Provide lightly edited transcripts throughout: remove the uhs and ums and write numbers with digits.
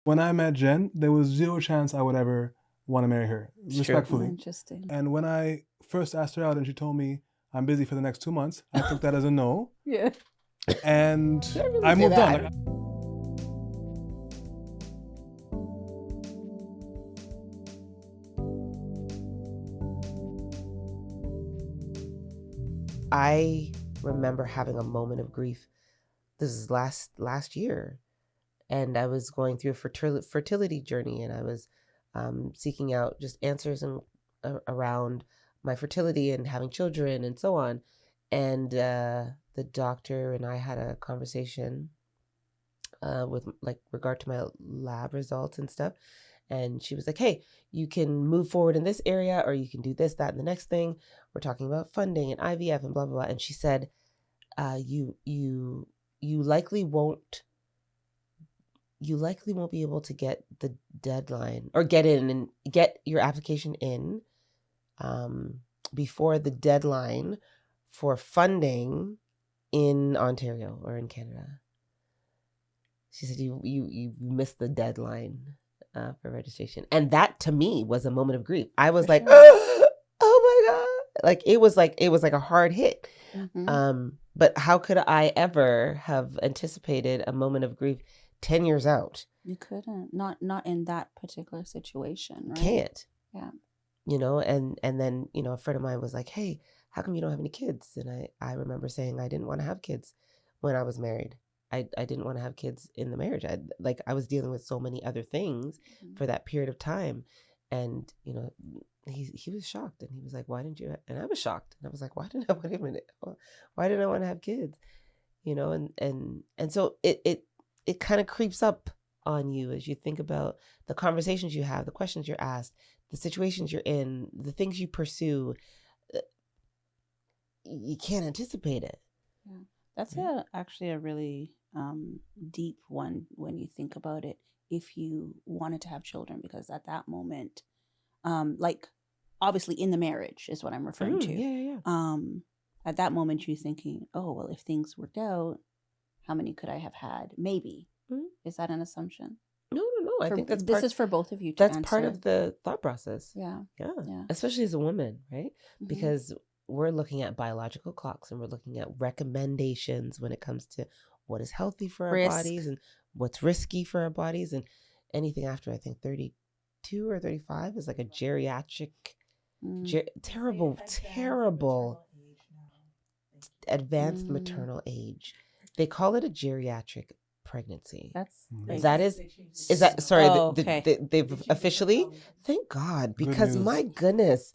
When I met Jen, there was zero chance I would ever want to marry her, It's true. respectfully. Interesting. And when I first asked her out and she told me I'm busy for the next 2 months, I took that as a no. Yeah. And Did I really I say moved that? on. Like, I remember having a moment of grief. This is last year, and I was going through a fertility journey, and I was seeking out just answers around my fertility and having children and so on. And the doctor and I had a conversation with like regard to my lab results and stuff. And she was like, hey, you can move forward in this area, or you can do this, that, and the next thing. We're talking about funding and IVF and blah, blah, blah. And she said, you likely won't be able to get the deadline or get in and get your application in before the deadline for funding in Ontario or in Canada. She said, you missed the deadline for registration. And that to me was a moment of grief. I was like, oh my God. Like it was like a hard hit. Mm-hmm. But how could I ever have anticipated a moment of grief 10 years out? You couldn't. Not in that particular situation, right? Can't. Yeah. You know, and then, you know, a friend of mine was like, hey, how come you don't have any kids? And I remember saying I didn't want to have kids when I was married. I didn't want to have kids in the marriage. I was dealing with so many other things for that period of time. And, you know, he was shocked, and he was like, why didn't you? And I was shocked. And I was like, why didn't I want to have kids? You know, and so it kind of creeps up on you as you think about the conversations you have, the questions you're asked, the situations you're in, the things you pursue. You can't anticipate it. Yeah. That's actually a really deep one when you think about it, if you wanted to have children, because at that moment, like obviously in the marriage is what I'm referring to. Yeah. At that moment you're thinking, oh, well, if things worked out, how many could I have had? Maybe. Is that an assumption? No. I think this is for both of you to that's answer. part of the thought process. Yeah. Especially as a woman, right? Mm-hmm. Because we're looking at biological clocks, and we're looking at recommendations when it comes to what is healthy for our bodies and what's risky for our bodies. And anything after, I think, 32 or 35 is like a geriatric, terrible advanced maternal age. They call it a geriatric pregnancy. They've officially, thank God, because my goodness.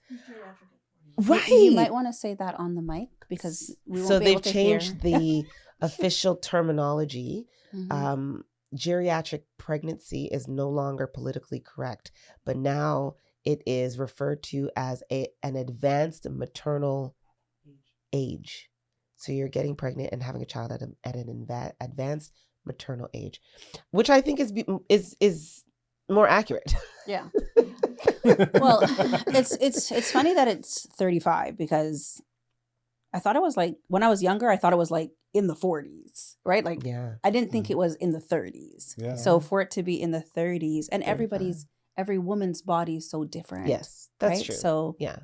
Right. You might want to say that on the mic, because we won't be able to hear. So they've changed the official terminology. Mm-hmm. Geriatric pregnancy is no longer politically correct, but now it is referred to as an advanced maternal age. So you're getting pregnant and having a child at an advanced maternal age, which I think is more accurate. Yeah. Well, it's funny that it's 35, because I thought it was like, when I was younger, I thought it was like in the 40s, right? Like, I didn't think it was in the 30s. Yeah. So for it to be in the 30s, and every woman's body is so different. Yes, that's right? true. So yeah.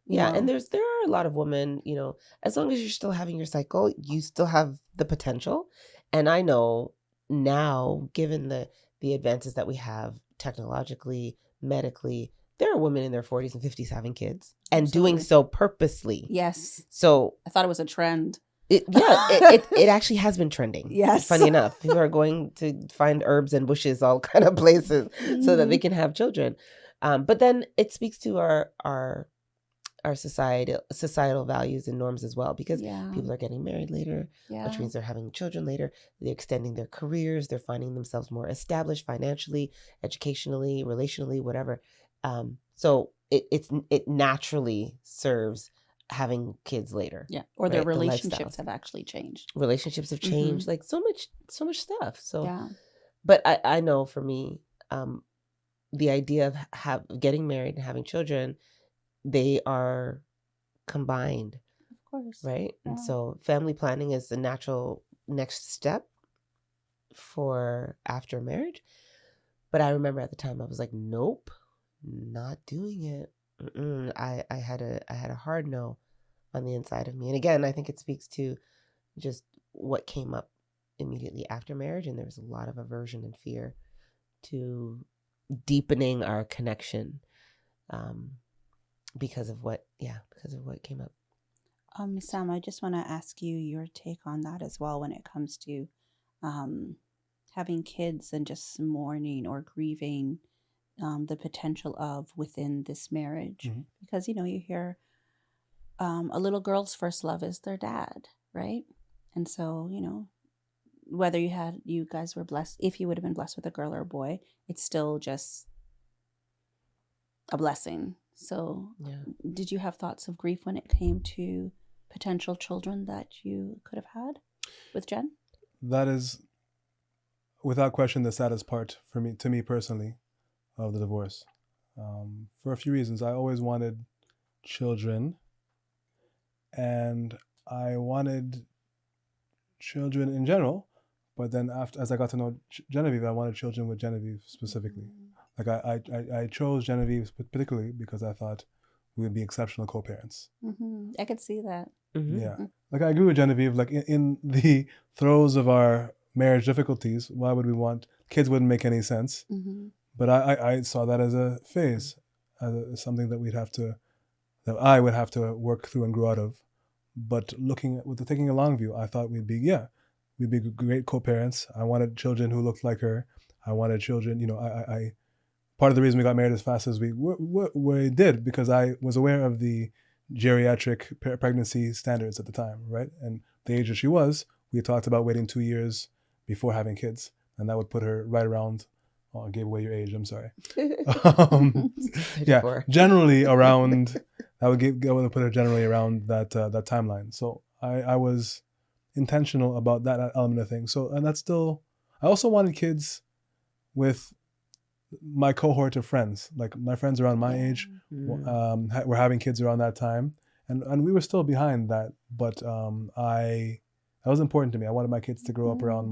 And there are a lot of women, you know, as long as you're still having your cycle, you still have the potential. And I know now, given the advances that we have technologically, medically, there are women in their 40s and 50s having kids and doing so purposely. Yes. So I thought it was a trend. It actually has been trending. Yes. Funny enough, people are going to find herbs and bushes all kind of places so that they can have children. But then it speaks to our societal values and norms as well, because people are getting married later, which means they're having children later. They're extending their careers. They're finding themselves more established financially, educationally, relationally, whatever. So it naturally serves having kids later. Yeah. Or their relationships have actually changed. Relationships have changed, like so much stuff. So, but I know for me, the idea of getting married and having children, they are combined. Of course. Right? Yeah. And so family planning is the natural next step for after marriage. But I remember at the time I was like, nope, not doing it. I had a hard no on the inside of me. And again, I think it speaks to just what came up immediately after marriage, and there was a lot of aversion and fear to deepening our connection because of what came up. Sam, I just want to ask you your take on that as well when it comes to having kids and just mourning or grieving the potential of within this marriage. Mm-hmm. Because, you hear a little girl's first love is their dad, right? And so, whether you guys were blessed, if you would have been blessed with a girl or a boy, it's still just a blessing. So did you have thoughts of grief when it came to potential children that you could have had with Jen? That is, without question, the saddest part to me personally, of the divorce. For a few reasons. I always wanted children, and I wanted children in general, but then as I got to know Genevieve, I wanted children with Genevieve specifically. Like I chose Genevieve particularly because I thought we would be exceptional co-parents. Mm-hmm. I could see that. Mm-hmm. Yeah. Like I agree with Genevieve, like in the throes of our marriage difficulties, why would we want kids? Wouldn't make any sense. Mm-hmm. But I saw that as a phase, as something that I would have to work through and grow out of. But taking a long view, I thought we'd be great co-parents. I wanted children who looked like her. I wanted children, I part of the reason we got married as fast as we did, because I was aware of the geriatric pregnancy standards at the time, right? And the age that she was, we talked about waiting 2 years before having kids. And that would put her right around, I gave away your age, I'm sorry. Yeah, generally around, I would put her generally around that timeline. So I was intentional about that element of things. So, and that's still, I also wanted kids with my cohort of friends, like my friends around my age, were having kids around that time, and we were still behind that. But that was important to me. I wanted my kids to grow up around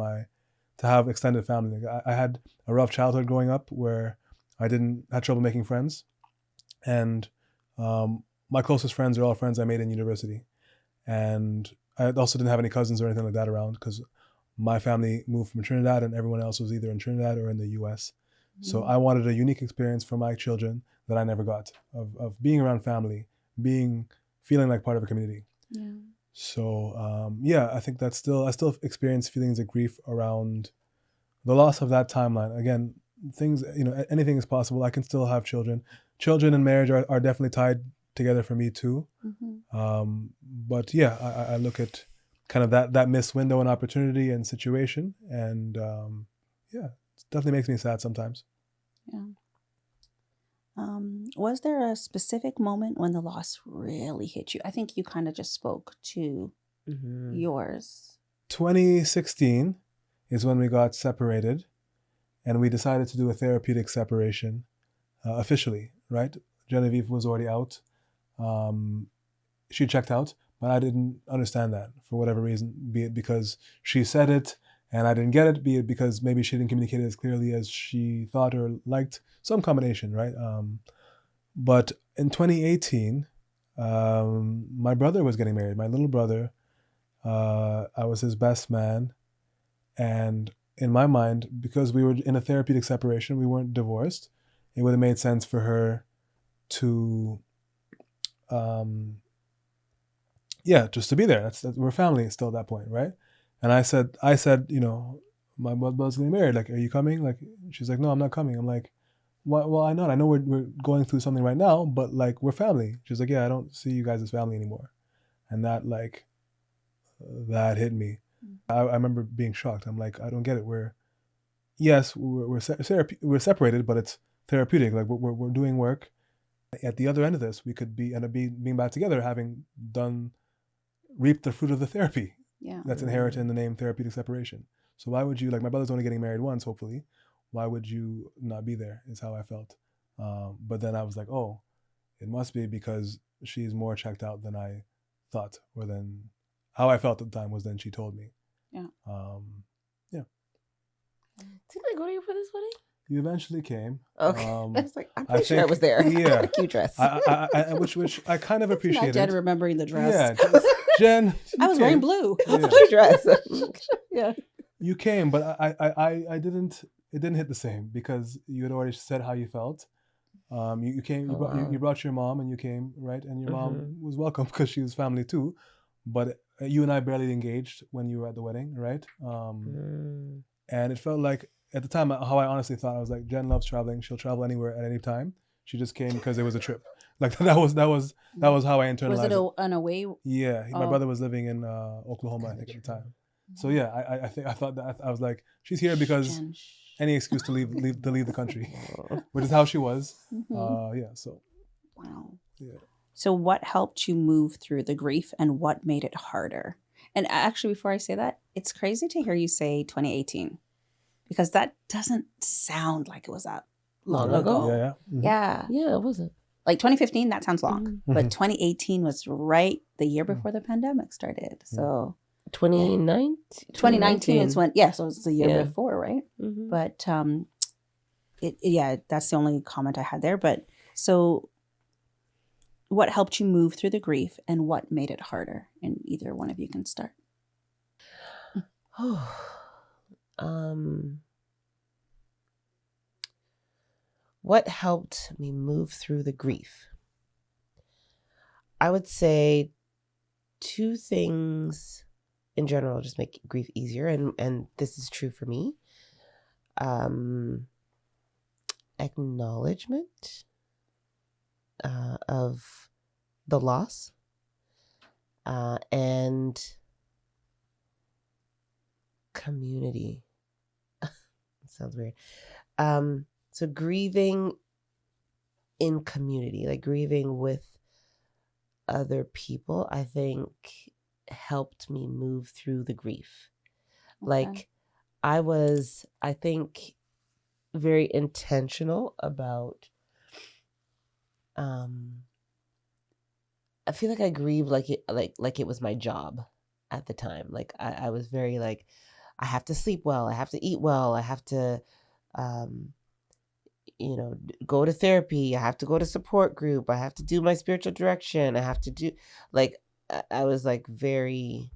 to have extended family. I had a rough childhood growing up where I had trouble making friends, and my closest friends are all friends I made in university, and I also didn't have any cousins or anything like that around because my family moved from Trinidad and everyone else was either in Trinidad or in the U.S. So I wanted a unique experience for my children that I never got of being around family, feeling like part of a community. Yeah. So I think I still experience feelings of grief around the loss of that timeline. Again, things, anything is possible. I can still have children. Children and marriage are definitely tied together for me too. Mm-hmm. But yeah, I look at kind of that missed window and opportunity and situation, and it definitely makes me sad sometimes. Yeah. Was there a specific moment when the loss really hit you? I think you kind of just spoke to yours. 2016 is when we got separated, and we decided to do a therapeutic separation officially, right? Genevieve was already out. She checked out, but I didn't understand that for whatever reason, be it because she said it and I didn't get it, be it because maybe she didn't communicate it as clearly as she thought or liked, some combination, right? But in 2018, my brother was getting married, my little brother. I was his best man. And in my mind, because we were in a therapeutic separation, we weren't divorced, it would have made sense for her to, just to be there. We're family still at that point, right? And I said, my brother's getting married. Like, are you coming? Like, she's like, no, I'm not coming. I'm like, well, I know. I know we're going through something right now, but like, we're family. She's like, yeah, I don't see you guys as family anymore. And that hit me. I remember being shocked. I'm like, I don't get it. We're separated, but it's therapeutic. Like we're doing work. At the other end of this, we could end up being back together, having reaped the fruit of the therapy. Yeah. That's inherent in the name therapeutic separation. So why would you, like, my brother's only getting married once, hopefully. Why would you not be there is how I felt. But then I was like, oh, it must be because she's more checked out than I thought, or than how I felt at the time was then she told me. Yeah. Didn't I go to you for this wedding? You eventually came. Okay. I'm pretty sure I was there. Yeah. A cute dress. Which I kind of appreciated. Not Jen remembering the dress. Yeah. Jen. I was wearing blue. Yeah. Cute dress. Yeah. You came, but I didn't. It didn't hit the same because you had already said how you felt. You came. You brought your mom, and you came, right? And your mom was welcome because she was family too. But you and I barely engaged when you were at the wedding, right? And it felt like at the time how I honestly thought, I was like, Jen loves traveling. She'll travel anywhere at any time. She just came because it was a trip. Like that was how I internalized. Was it an away? Yeah, my brother was living in Oklahoma, I think, at the time. So yeah, I thought that I was like, she's here because any excuse to leave the country, which is how she was. Yeah. So. Wow. Yeah. So what helped you move through the grief, and what made it harder? And actually, before I say that, it's crazy to hear you say 2018, because that doesn't sound like it was that long ago. Yeah. Yeah. Yeah, it wasn't. Like 2015, that sounds long, but 2018 was right the year before the pandemic started. So 2019 is when, so it's the year before, right? But that's the only comment I had there. But so what helped you move through the grief, and what made it harder? And either one of you can start. What helped me move through the grief? I would say two things in general just make grief easier, and this is true for me. Acknowledgement of the loss, and community. It sounds weird. So grieving in community, like grieving with other people, I think helped me move through the grief. Okay. Like I think, very intentional about, I feel like I grieved like it was my job at the time. Like I was very like, I have to sleep well, I have to eat well, I have to, go to therapy, I have to go to support group, I have to do my spiritual direction, I have to do, like, I was like very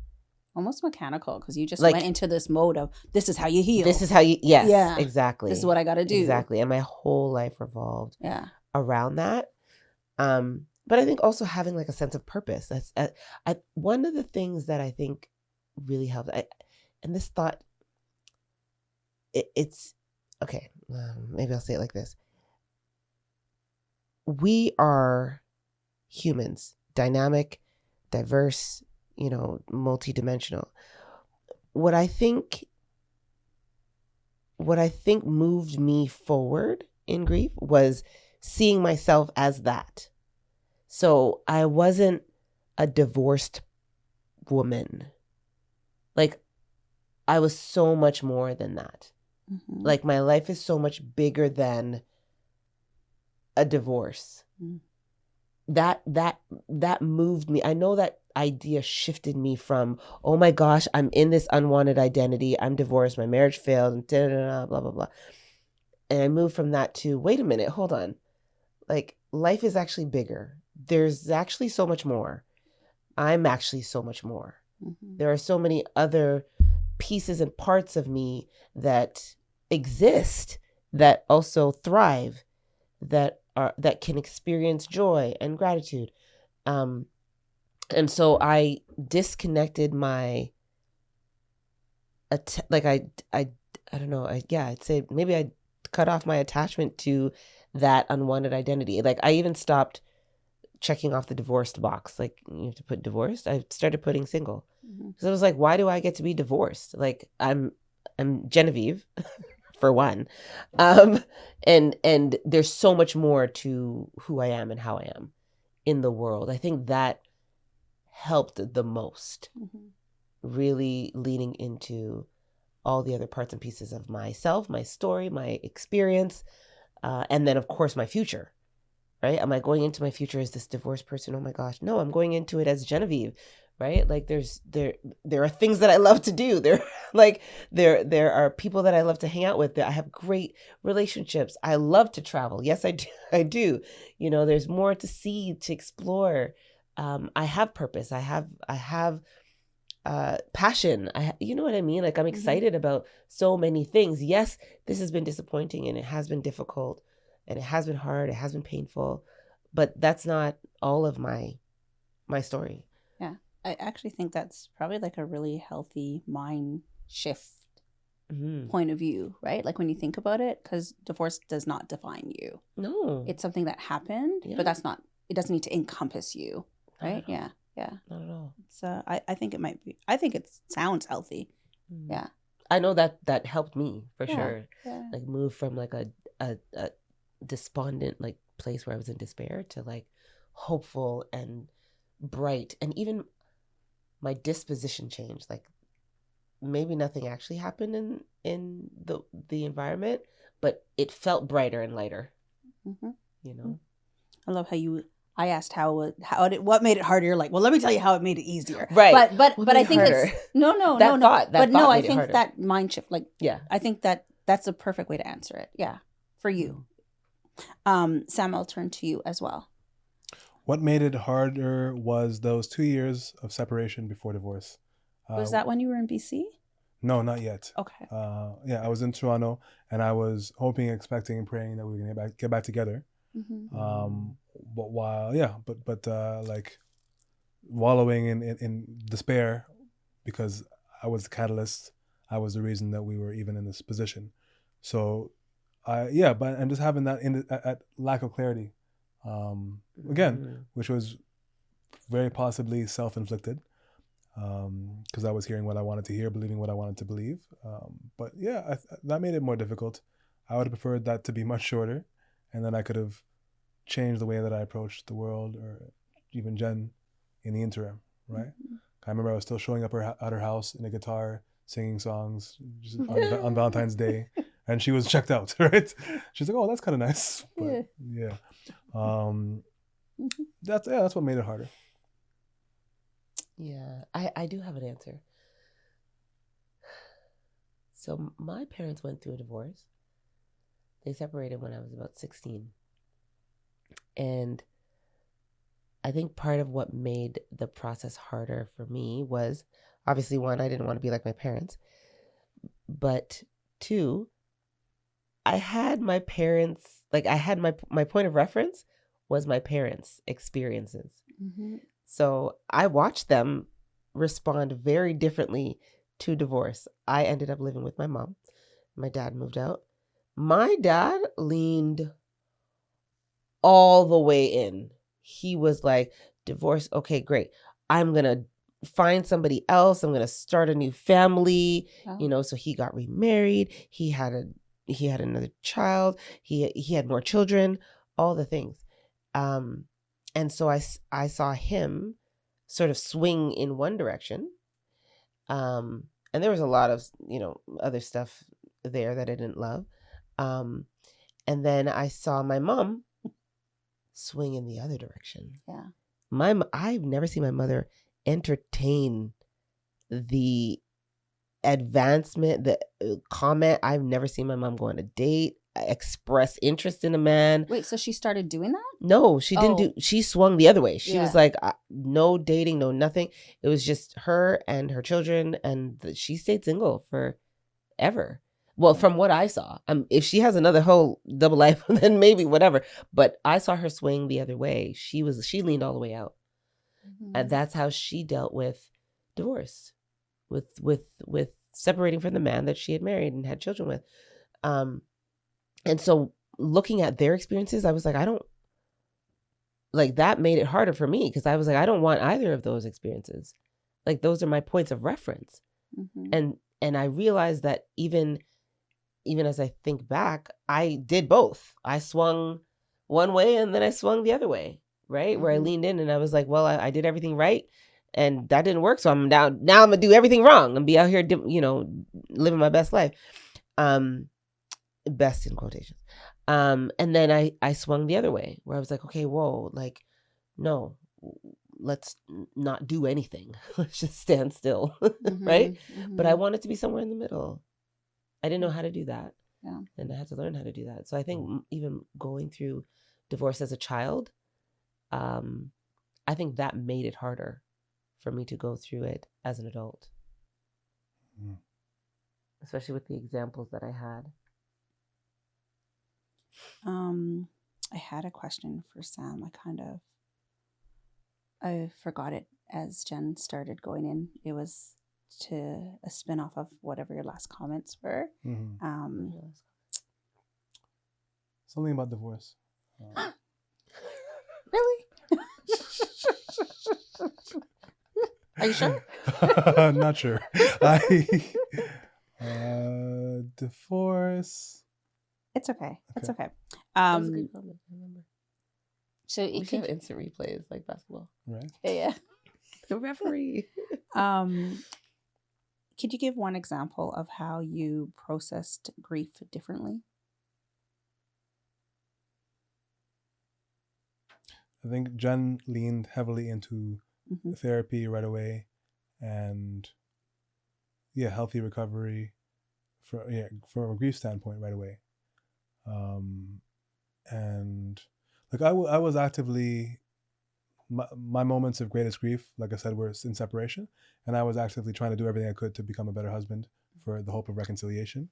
almost mechanical, because you just went into this mode of, this is how you heal, this is how you, yes, exactly, this is what I got to do, exactly. And my whole life revolved around that. But I think also having like a sense of purpose, that's one of the things that I think really helped. And this thought, it's okay, maybe I'll say it like this. We are humans, dynamic, diverse, multidimensional. What I think moved me forward in grief was seeing myself as that. So I wasn't a divorced woman. Like, I was so much more than that. Mm-hmm. Like, my life is so much bigger than a divorce. Mm. That moved me. I know that idea shifted me from, oh my gosh, I'm in this unwanted identity, I'm divorced, my marriage failed, and blah, blah, blah. And I moved from that to, wait a minute, hold on. Like, life is actually bigger. There's actually so much more. I'm actually so much more. Mm-hmm. There are so many other pieces and parts of me that exist, that also thrive, that can experience joy and gratitude. And so I disconnected my, I don't know. I'd say maybe I cut off my attachment to that unwanted identity. Like, I even stopped checking off the divorced box. Like, you have to put divorced. I started putting single. Because I was like, why do I get to be divorced? Like, I'm Genevieve, for one. And there's so much more to who I am and how I am in the world. I think that helped the most. Mm-hmm. Really leaning into all the other parts and pieces of myself, my story, my experience, and then, of course, my future. Right? Am I going into my future as this divorced person? Oh my gosh. No, I'm going into it as Genevieve, right? Like there are things that I love to do. There are people that I love to hang out with. I have great relationships. I love to travel. Yes, I do. I do. There's more to see, to explore. I have purpose. I have passion. You know what I mean? Like I'm excited about so many things. Yes, this has been disappointing and it has been difficult and it has been hard. It has been painful, but that's not all of my story. Yeah. I actually think that's probably like a really healthy mind shift point of view, right? Like when you think about it, because divorce does not define you. No. It's something that happened, but it doesn't need to encompass you, right? Yeah. Yeah. Not at all. So I think it might be, I think it sounds healthy. Yeah. I know that helped me for sure. Yeah. Like move from like a despondent like place where I was in despair to like hopeful and bright, and even my disposition changed. Like maybe nothing actually happened in the environment, but it felt brighter and lighter. I love how I asked what made it harder. You're like, well, let me tell you how it made it easier. Right. But I think harder? It's no. I think that mind shift, like, I think that's a perfect way to answer it. Yeah. For you. Sam, I'll turn to you as well. What made it harder was those 2 years of separation before divorce. Was that when you were in BC? No, not yet. Okay. I was in Toronto, and I was hoping, expecting, and praying that we were gonna get back together. But like wallowing in despair, because I was the catalyst. I was the reason that we were even in this position. So, but I'm just having that at lack of clarity, again, which was very possibly self-inflicted, because I was hearing what I wanted to hear, believing what I wanted to believe. That made it more difficult. I would have preferred that to be much shorter, and then I could have changed the way that I approached the world, or even Jen, in the interim, right? I remember I was still showing up at her house in a guitar, singing songs just on Valentine's Day, and she was checked out, right? She's like, "Oh, that's kind of nice," but that's what made it harder. Yeah, I do have an answer. So my parents went through a divorce. They separated when I was about 16. And I think part of what made the process harder for me was, obviously, one, I didn't want to be like my parents. But two, I had my parents, like I had my point of reference was my parents' experiences. So I watched them respond very differently to divorce. I ended up living with my mom. My dad moved out. My dad leaned all the way in. He was like, divorce, okay, great. I'm going to find somebody else. I'm going to start a new family. Oh. So he got remarried. He had another child. He had more children, all the things. And so I saw him sort of swing in one direction. And there was a lot of, other stuff there that I didn't love. And then I saw my mom swing in the other direction. Yeah. I've never seen my mother entertain the advancement, the comment. I've never seen my mom go on a date, express interest in a man. Wait, so she started doing that? No, she didn't she swung the other way. She was like, no dating, no nothing. It was just her and her children, and she stayed single forever. Well, from what I saw, if she has another whole double life, then maybe whatever. But I saw her swing the other way. She leaned all the way out, and that's how she dealt with divorce, with separating from the man that she had married and had children with. And so looking at their experiences, I was like, that made it harder for me, because I was like, I don't want either of those experiences. Like, those are my points of reference. And I realized that even as I think back, I did both. I swung one way and then I swung the other way, right? Where I leaned in and I was like, well, I did everything right and that didn't work. So I'm now I'm going to do everything wrong and be out here, living my best life. Best in quotations. And then I swung the other way, where I was like, okay, whoa, like, no, let's not do anything. Let's just stand still, right? But I wanted to be somewhere in the middle. I didn't know how to do that. Yeah. And I had to learn how to do that. So I think even going through divorce as a child, I think that made it harder for me to go through it as an adult. Especially with the examples that I had. I had a question for Sam. I forgot it as Jen started going in. It was to a spin-off of whatever your last comments were. Something about divorce. Really? Are you sure? I'm not sure. Divorce. It's okay. It's okay. That was a good comment. I remember. So we should have instant replays like basketball. Right. Yeah. The referee. Could you give one example of how you processed grief differently? I think Jen leaned heavily into therapy right away, and healthy recovery from a grief standpoint right away. And like I was actively, my moments of greatest grief, like I said, were in separation, and I was actively trying to do everything I could to become a better husband for the hope of reconciliation.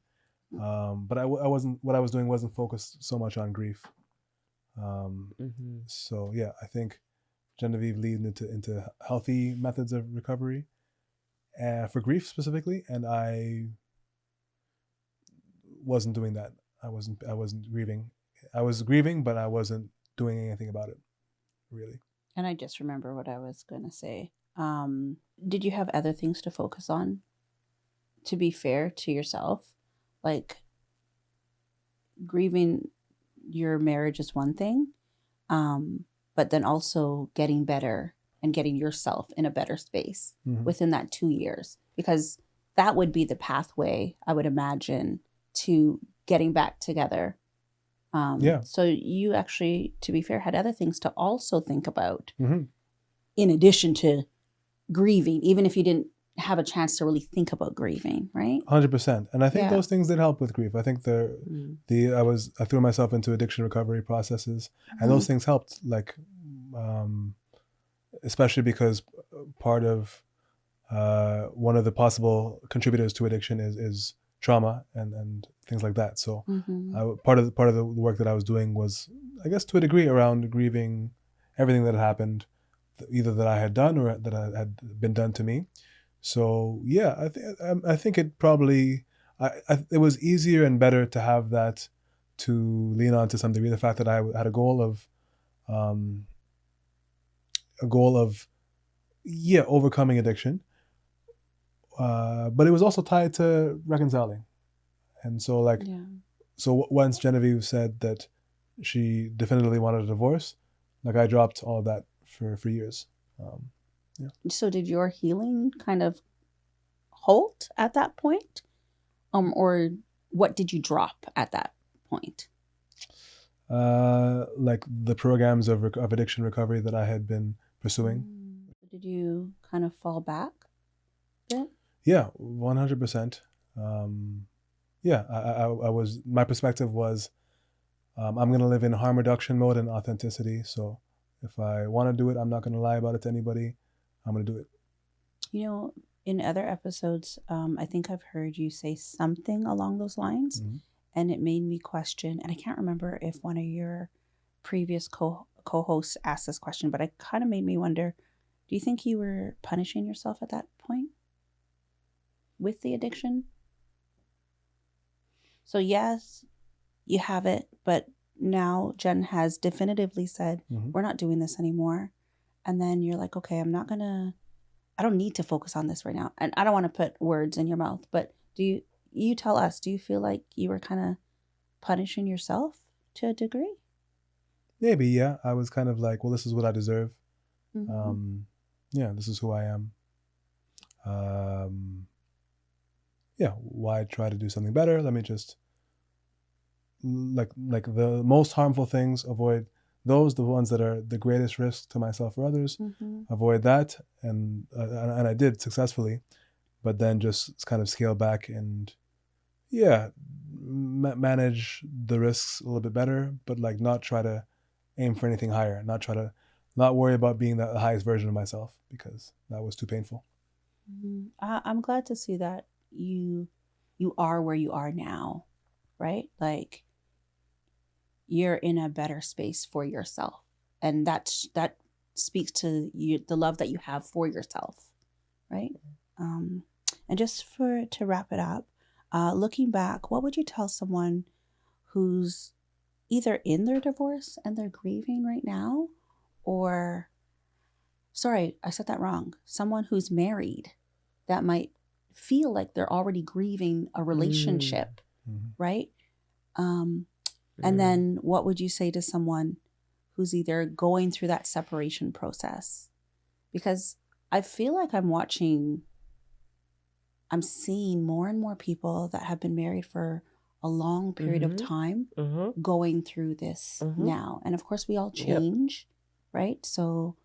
But I wasn't, what I was doing wasn't focused so much on grief. So yeah, I think Genevieve leaned into healthy methods of recovery for grief specifically, and I wasn't doing that. I wasn't grieving. I was grieving, but I wasn't doing anything about it, really. And I just remember what I was going to say. Did you have other things to focus on, to be fair to yourself? Like, grieving your marriage is one thing, but then also getting better and getting yourself in a better space within that 2 years, because that would be the pathway, I would imagine, to getting back together. So you actually, to be fair, had other things to also think about in addition to grieving, even if you didn't have a chance to really think about grieving, right? 100%. And I think those things did help with grief. I think I threw myself into addiction recovery processes, and those things helped, like, especially because part of one of the possible contributors to addiction is trauma and things like that. So part of the work that I was doing was, I guess, to a degree, around grieving everything that had happened, either that I had done or that had been done to me. So yeah, I think it probably it was easier and better to have that to lean on to some degree. The fact that I had a goal of overcoming addiction, but it was also tied to reconciling. And so so once Genevieve said that she definitively wanted a divorce, like, I dropped all of that for years. So did your healing kind of halt at that point? Or what did you drop at that point? Like the programs of addiction recovery that I had been pursuing. Did you kind of fall back then? Yeah, 100%. I was, my perspective was, I'm going to live in harm reduction mode and authenticity. So if I want to do it, I'm not going to lie about it to anybody. I'm going to do it. You know, in other episodes, I think I've heard you say something along those lines, and it made me question, and I can't remember if one of your previous co-hosts asked this question, but it kind of made me wonder, do you think you were punishing yourself at that point with the addiction? So yes, you have it, but now Jen has definitively said, we're not doing this anymore. And then you're like, okay, I don't need to focus on this right now. And I don't want to put words in your mouth, but you tell us, do you feel like you were kind of punishing yourself to a degree? Maybe, yeah. I was kind of like, well, this is what I deserve. This is who I am. Why try to do something better? Let me just, like the most harmful things, avoid those, the ones that are the greatest risk to myself or others, avoid that. And I did successfully, but then just kind of scale back and manage the risks a little bit better, but like not try to aim for anything higher, not worry about being the highest version of myself, because that was too painful. I'm glad to see that you are where you are now, right? Like you're in a better space for yourself, and that speaks to you, the love that you have for yourself, right? And just to wrap it up, looking back, what would you tell someone who's either in their divorce and they're grieving right now, or, sorry, I said that wrong, someone who's married that might feel like they're already grieving a relationship, right? And then what would you say to someone who's either going through that separation process? Because I feel like I'm seeing more and more people that have been married for a long period of time going through this now. And of course we all change, right? So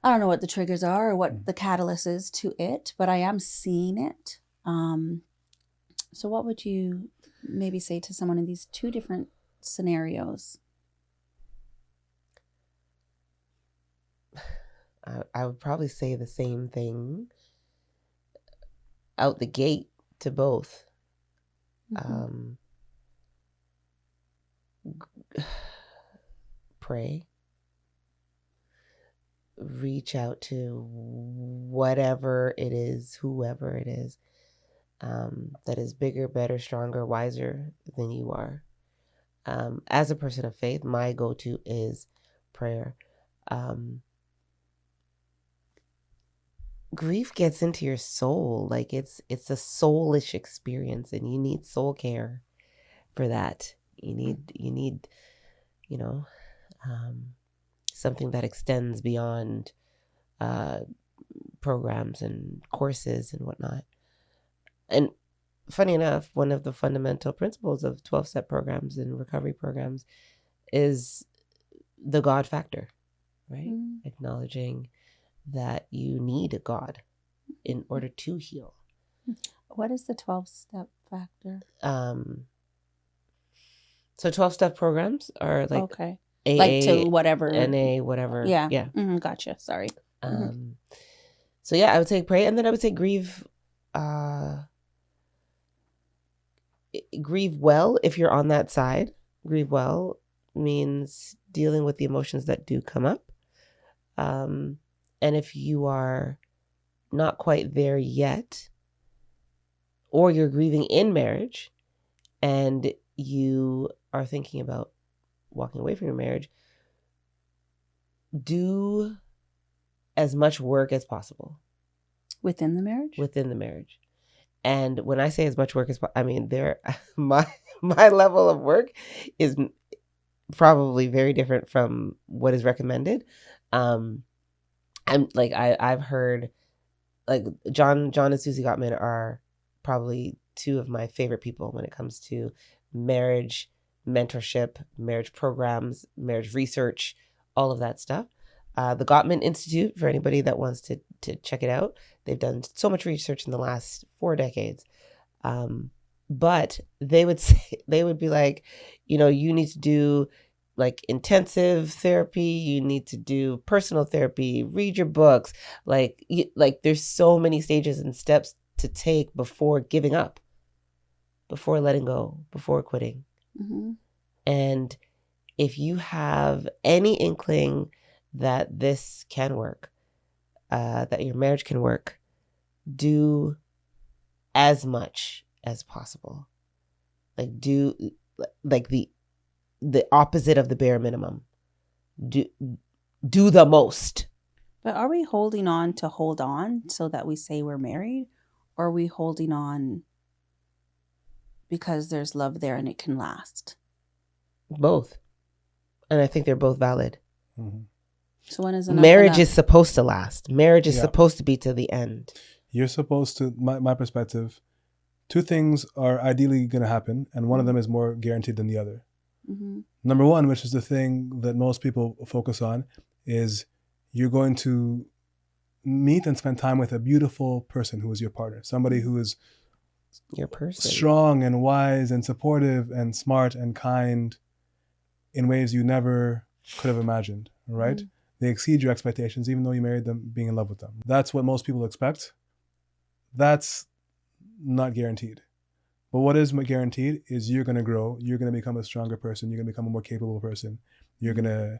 I don't know what the triggers are or what the catalyst is to it, but I am seeing it. So what would you maybe say to someone in these two different scenarios? I would probably say the same thing out the gate to both. Pray. Reach out to whatever it is, whoever it is, that is bigger, better, stronger, wiser than you are. As a person of faith, my go-to is prayer. Grief gets into your soul. Like it's a soulish experience, and you need soul care for that. You need, something that extends beyond programs and courses and whatnot. And funny enough, one of the fundamental principles of 12-step programs and recovery programs is the God factor, right? Acknowledging that you need a God in order to heal. What is the 12-step factor? So 12-step programs are like okay. AA, like to whatever. NA, whatever. Yeah. Yeah. Gotcha. Sorry. So yeah, I would say pray, and then I would say grieve. Grieve well if you're on that side. Grieve well means dealing with the emotions that do come up. And if you are not quite there yet, or you're grieving in marriage and you are thinking about walking away from your marriage, do as much work as possible. Within the marriage? Within the marriage. And when I say as much work as I mean, my level of work is probably very different from what is recommended. I've heard like John and Susie Gottman are probably two of my favorite people when it comes to marriage mentorship, marriage programs, marriage research, all of that stuff. The Gottman Institute, for anybody that wants to check it out, they've done so much research in the last 4 decades. But they would be like, you need to do like intensive therapy, you need to do personal therapy, read your books, like there's so many stages and steps to take before giving up, before letting go, before quitting. And if you have any inkling that this can work, that your marriage can work, do as much as possible. Like do like the opposite of the bare minimum. Do the most. But are we holding on to hold on so that we say we're married? Or are we holding on because there's love there and it can last? Both. And I think they're both valid. So when is marriage is supposed to last. Marriage is supposed to be to the end. You're supposed to, my perspective, 2 things are ideally going to happen, and one of them is more guaranteed than the other. Number one, which is the thing that most people focus on, is you're going to meet and spend time with a beautiful person who is your partner, somebody who is your person, strong and wise and supportive and smart and kind in ways you never could have imagined, right? They exceed your expectations, even though you married them being in love with them. That's what most people expect. That's not guaranteed. But what is guaranteed is you're going to grow, you're going to become a stronger person, you're going to become a more capable person, you're going to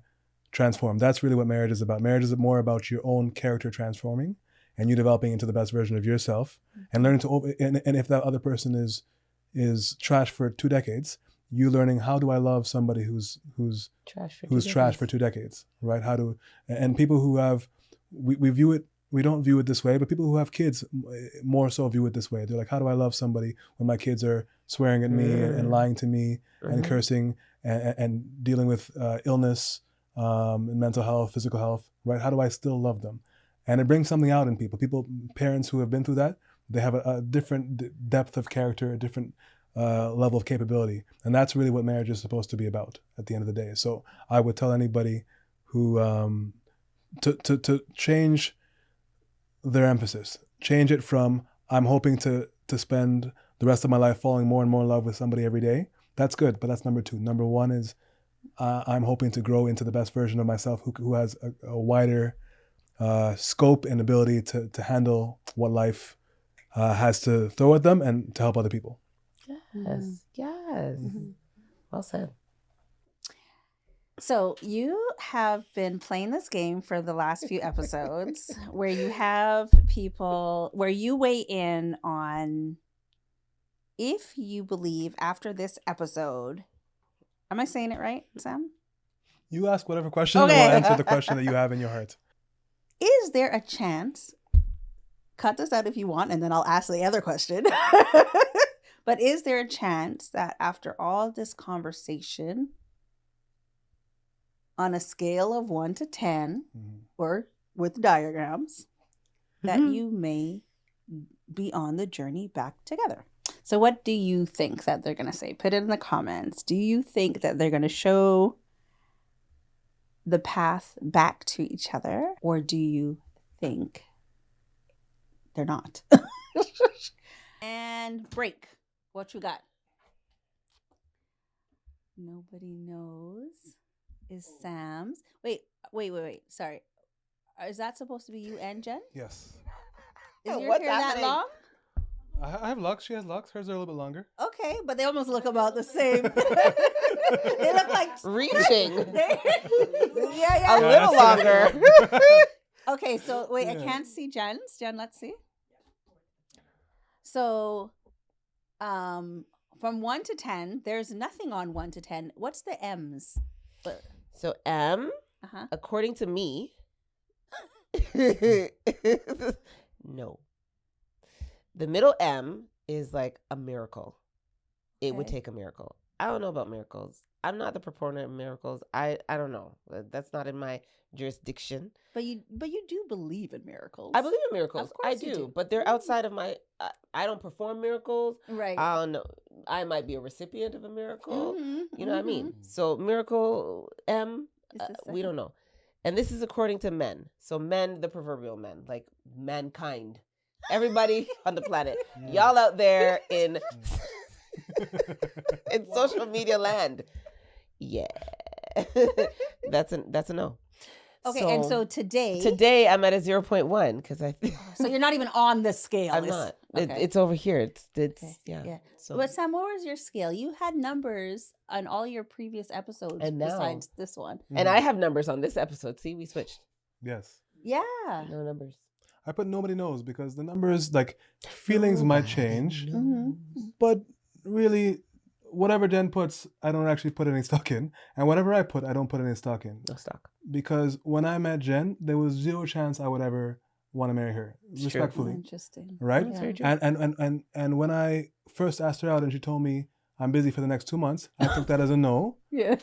transform. That's really what marriage is about. Marriage is more about your own character transforming and you developing into the best version of yourself and learning to, and if that other person is trash for 2 decades, you learning, how do I love somebody who's trash for 2 decades, right? And people who have, we don't view it this way, but people who have kids more so view it this way. They're like, how do I love somebody when my kids are swearing at me and lying to me and cursing and dealing with illness and mental health, physical health, right? How do I still love them? And it brings something out in people. Parents who have been through that, they have a different depth of character, a different level of capability. And that's really what marriage is supposed to be about at the end of the day. So I would tell anybody who, to change their emphasis, change it from, I'm hoping to spend the rest of my life falling more and more in love with somebody every day. That's good, but that's number 2. Number 1 is, I'm hoping to grow into the best version of myself who has a wider scope and ability to handle what life has to throw at them and to help other people. Yes. Well said. So you have been playing this game for the last few episodes where you have people, where you weigh in on if you believe after this episode. Am I saying it right, Sam? You ask whatever question, and we'll answer the question that you have in your heart. Is there a chance, cut this out if you want, and then I'll ask the other question. But is there a chance that after all this conversation, on a scale of 1 to 10, or with diagrams, that you may be on the journey back together? So what do you think that they're going to say? Put it in the comments. Do you think that they're going to show the path back to each other? Or do you think they're not? And break. What you got? Nobody knows. Is Sam's. Wait. Sorry. Is that supposed to be you and Jen? Yes. Is your hair that long? I have locks. She has locks. Hers are a little bit longer. Okay, but they almost look about the same. They look like reaching. Yeah. A little longer. Okay, so wait, I can't see Jen's. Jen, let's see. So, from 1 to 10, there's nothing on 1 to 10. What's the M's? So M, according to me, no. The middle M is like a miracle. It would take a miracle. I don't know about miracles. I'm not the proponent of miracles. I don't know. That's not in my jurisdiction. But you do believe in miracles. I believe in miracles. Of course I do. But they're outside of my. I don't perform miracles. Right. I don't know. I might be a recipient of a miracle. You know what I mean? So miracle M, we don't know. And this is according to men. So men, the proverbial men, like mankind. Everybody on the planet. Y'all out there in social media land. Yeah. That's a no. Okay, and so today I'm at a 0.1 because I think so you're not even on the scale. I'm not. Okay. It's over here. It's yeah. So, but Sam, what was your scale? You had numbers on all your previous episodes besides this one. And I have numbers on this episode. See, we switched. Yes. Yeah. No numbers. I put nobody knows because the numbers, like, feelings might change, but really, whatever Jen puts, I don't actually put any stock in, and whatever I put, I don't put any stock in. No stock. Because when I met Jen, there was 0 chance I would ever want to marry her, respectfully. Interesting. Right? Yeah. And when I first asked her out and she told me I'm busy for the next 2 months, I took that as a no. Yeah.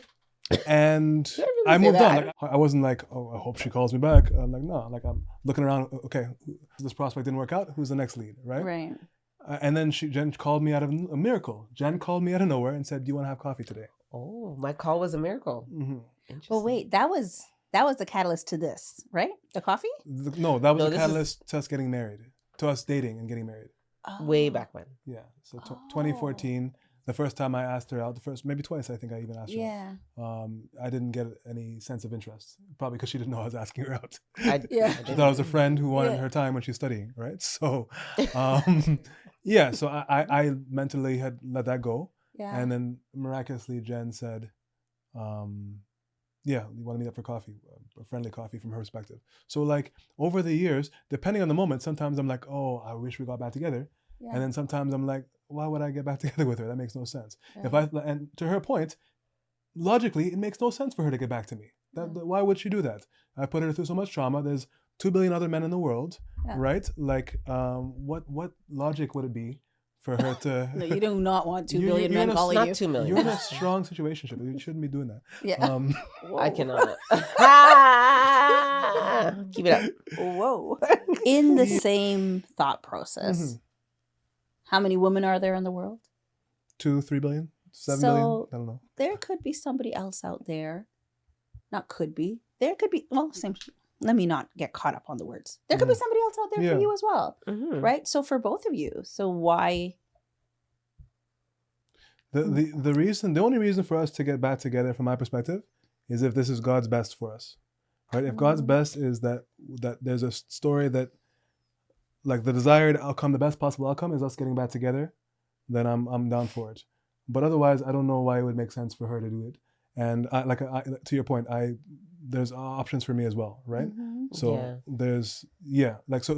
And I moved on. Like, I wasn't like, oh, I hope she calls me back. I'm like, no. Like, I'm looking around. Okay, this prospect didn't work out. Who's the next lead? Right. Right. And then Jen called me out of a miracle. Jen called me out of nowhere and said, "Do you want to have coffee today?" Oh, my call was a miracle. Mm-hmm. Well, wait, that was the catalyst to this, right? The coffee? No, that was the catalyst to us getting married, to us dating and getting married. Way back when. Yeah, so 2014. The first time I asked her out, maybe twice I think I even asked her out. I didn't get any sense of interest, probably because she didn't know I was asking her out. She thought I was a friend who wanted her time when she's studying, right? So, so I mentally had let that go. Yeah. And then miraculously, Jen said, you want to meet up for coffee, a friendly coffee from her perspective. So like over the years, depending on the moment, sometimes I'm like, oh, I wish we got back together. Yeah. And then sometimes I'm like, why would I get back together with her? That makes no sense. Yeah. And to her point, logically, it makes no sense for her to get back to me. Why would she do that? I put her through so much trauma. There's 2 billion other men in the world, right? Like, what logic would it be for her to... No, you do not want 2 billion men calling you. Not 2 million. You're in a strong situationship. You shouldn't be doing that. Yeah. I cannot. Keep it up. Whoa. In the same thought process. Mm-hmm. How many women are there in the world? 2, 3 billion, 7 billion. I don't know. There could be somebody else out there. Not could be. There could be. Well, same. Let me not get caught up on the words. There could be somebody else out there for you as well, right? So for both of you. So why? The only reason for us to get back together, from my perspective, is if this is God's best for us, right? If God's best is that there's a story that, like, the desired outcome, the best possible outcome is us getting back together, then I'm down for it. But otherwise, I don't know why it would make sense for her to do it. And to your point, there's options for me as well, right? Mm-hmm. So there's so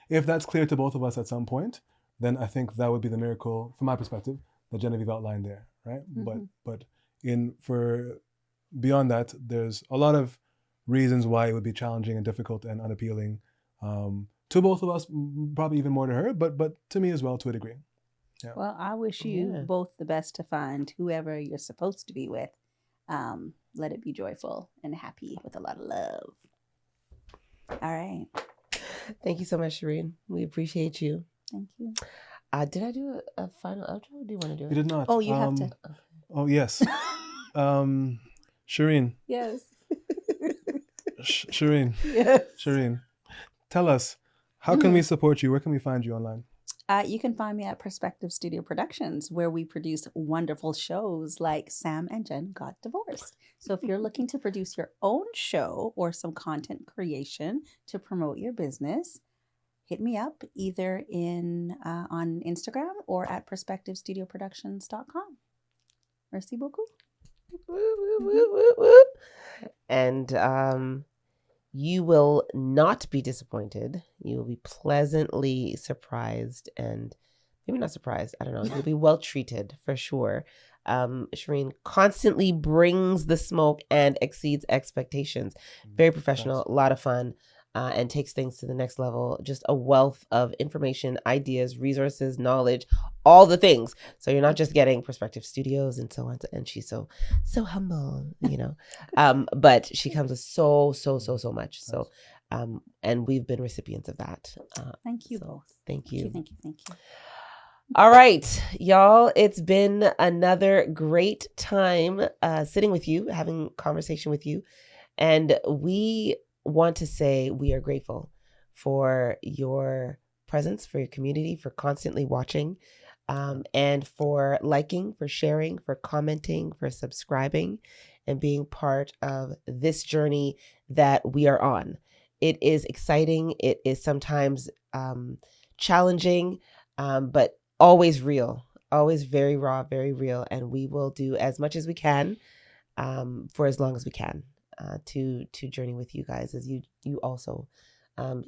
if that's clear to both of us at some point, then I think that would be the miracle from my perspective that Genevieve outlined there, right? Mm-hmm. But for beyond that, there's a lot of reasons why it would be challenging and difficult and unappealing. To both of us, probably even more to her, but to me as well, to a degree. Yeah. Well, I wish you both the best to find whoever you're supposed to be with. Let it be joyful and happy with a lot of love. All right. Thank you so much, Shereen. We appreciate you. Thank you. Did I do a final outro? Do you want to do it? You did not. Oh, you have to. Okay. Oh, yes. Shereen. Yes. Shereen. Yes. Shereen. Tell us, how can we support you? Where can we find you online? You can find me at Perspective Studio Productions, where we produce wonderful shows like Sam and Jen Got Divorced. So if you're looking to produce your own show or some content creation to promote your business, hit me up either on Instagram or at perspectivestudioproductions.com. Merci beaucoup. And you will not be disappointed. You will be pleasantly surprised, and maybe not surprised. I don't know. You'll be well treated for sure. Shereen constantly brings the smoke and exceeds expectations. Very professional, a lot of fun, and takes things to the next level. Just a wealth of information, ideas, resources, knowledge, all the things. So you're not just getting Perspective Studios and so on. And she's so humble, but she comes with so much. So, and we've been recipients of that. Thank you both. Thank you. Thank you. All right, y'all. It's been another great time sitting with you, having conversation with you. And we want to say we are grateful for your presence, for your community, for constantly watching, and for liking, for sharing, for commenting, for subscribing, and being part of this journey that we are on. It is exciting. It is sometimes challenging, but always real, always very raw, very real. And we will do as much as we can for as long as we can to journey with you guys as you also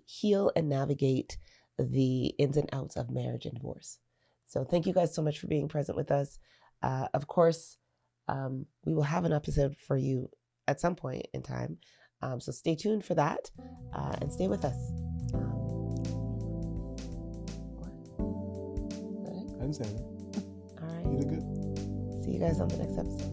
heal and navigate the ins and outs of marriage and divorce. So thank you guys so much for being present with us. Of course, we will have an episode for you at some point in time. So stay tuned for that and stay with us. I didn't say anything. All right. You did good. See you guys on the next episode.